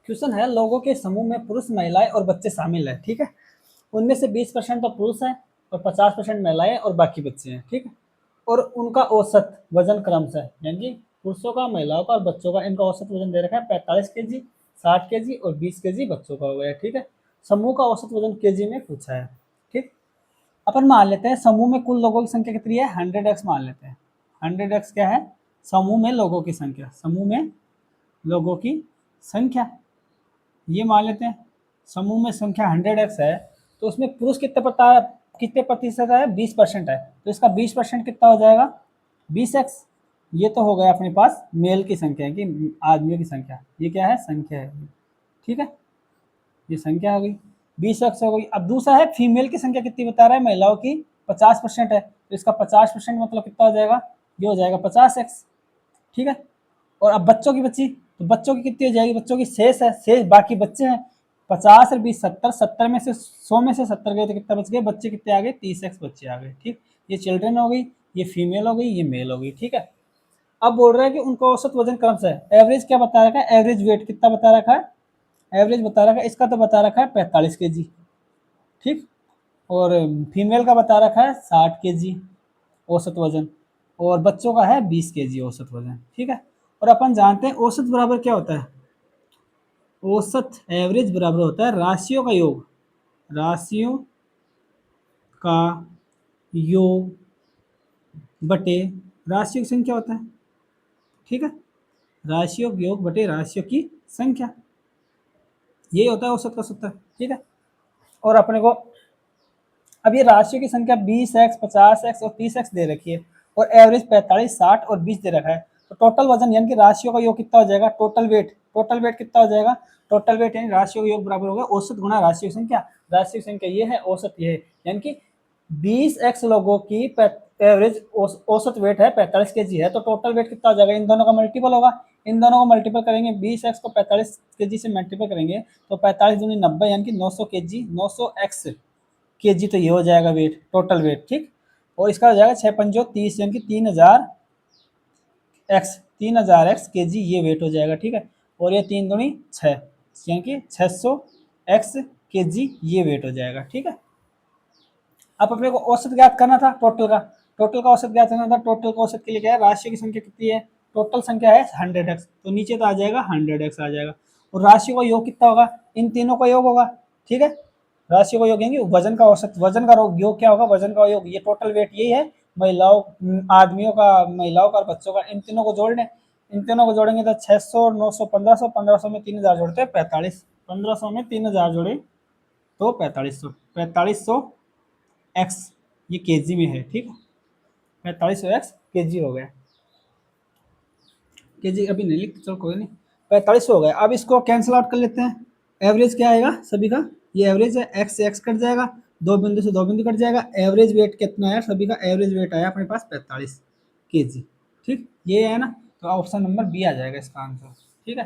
Question है लोगों के समूह में पुरुष, महिलाएं और बच्चे शामिल है, ठीक है। उनमें से 20% तो पुरुष है और 50% महिलाएं और बाकी बच्चे हैं, ठीक है। और उनका औसत वजन क्रमशः, यानी कि पुरुषों का, महिलाओं का और बच्चों का, इनका औसत वजन दे रखा है 45 kg, 60 kg और 20 kg बच्चों का हो गया, ठीक है। समूह का औसत वजन केजी में पूछा है, ठीक। अपन मान लेते हैं समूह में कुल लोगों की संख्या कितनी है, 100x मान लेते हैं। 100x क्या है, समूह में लोगों की संख्या, समूह में लोगों की संख्या ये मान लेते हैं। समूह में संख्या 100x है तो उसमें पुरुष कितने प्रतिशत है, 20% है, तो इसका 20% कितना हो जाएगा, 20x। ये तो हो गया अपने पास मेल की संख्या कि आदमियों की संख्या, ये क्या है, संख्या है, ठीक है। ये संख्या हो गई, 20x हो गई। अब दूसरा है फीमेल की संख्या कितनी बता रहा है, महिलाओं की 50% है, तो इसका 50% मतलब कितना हो जाएगा, ये हो जाएगा 50x, ठीक है। और अब बच्चों की बची, तो बच्चों की कितनी हो जाएगी, बच्चों की शेष है, शेष बाकी बच्चे हैं, 50 और 20 70, 70 में से 100 में से 70 गए तो कितना बच गए, बच्चे कितने आ गए, 30x बच्चे आ गए, ठीक। ये चिल्ड्रन हो गई, ये फीमेल हो गई, ये मेल हो गई, ठीक है। अब बोल रहा है कि उनका औसत वजन क्रम से एवरेज क्या बता रखा है, एवरेज वेट कितना बता रखा है, एवरेज बता रखा है, इसका तो बता रखा है 45 kg, ठीक। और फीमेल का बता रखा है 60 kg औसत वजन, और बच्चों का है 20 kg औसत वजन, ठीक है। और अपन जानते हैं औसत बराबर क्या होता है, औसत एवरेज बराबर होता है राशियों का योग, राशियों का योग बटे राशियों की संख्या होता है, ठीक है। राशियों का योग बटे राशियों की संख्या, यही होता है औसत का सूत्र, ठीक है। और अपने को अब ये राशियों की संख्या 20x, 50x और 30x दे रखी है, और एवरेज 45, 60 और 20 दे रखा है। तो टोटल वजन यानी कि राशियों का योग कितना हो जाएगा, टोटल वेट, टोटल वेट कितना हो जाएगा, टोटल वेट यानी राशियों का योग बराबर होगा औसत गुणा राशियों की संख्या, राशियों की संख्या ये है, औसत ये है, यानी कि 20x लोगों की एवरेज औसत वेट है 45 kg है, तो टोटल वेट कितना हो जाएगा, इन दोनों का मल्टीपल होगा, इन दोनों को मल्टीपल करेंगे, 20x को 45 kg से मल्टीपल करेंगे तो 45 दूनी 90 यानी कि 900 kg, 900x kg, तो ये हो जाएगा वेट, टोटल वेट, ठीक। और इसका हो जाएगा 6×5 = 30 यानी कि 3000x, 3000x kg ये वेट हो जाएगा, ठीक है। और ये 3 दूनी 6 यानी कि 600x kg ये वेट हो जाएगा, ठीक है। अब अपने को औसत ज्ञात करना था टोटल का, टोटल का औसत ज्ञात करना था, टोटल का औसत के लिए क्या है, राशियों की संख्या कितनी है, टोटल संख्या है 100x, तो नीचे तो आ जाएगा 100x आ जाएगा, और राशियों का योग कितना होगा, इन तीनों का योग होगा, ठीक है। राशियों का योग यानी वजन का औसत, वजन का योग क्या होगा, वजन का योग, ये टोटल वेट यही है, महिलाओं, आदमियों का, महिलाओं का और बच्चों का, इन तीनों को जोड़ लें, इन तीनों को जोड़ेंगे तो 600, 900, 1500, 1500 में 3000 जोड़ते हैं 45, 1500 में 3000 जोड़े तो 4500, 4500 एक्स ये केजी में है, ठीक है। 4500x केजी हो गया, केजी अभी नहीं लिख, चलो कोई नहीं, 4500 हो गया। अब इसको कैंसिल आउट कर लेते हैं, एवरेज क्या आएगा सभी का, ये एवरेज है, एक्स से एक्स कट जाएगा, दो बिंदु से दो बिंदु कट जाएगा, एवरेज वेट कितना आया सभी का, एवरेज वेट आया अपने पास 45 kg, ठीक, ये है ना, तो ऑप्शन नंबर बी आ जाएगा इसका आंसर, ठीक है।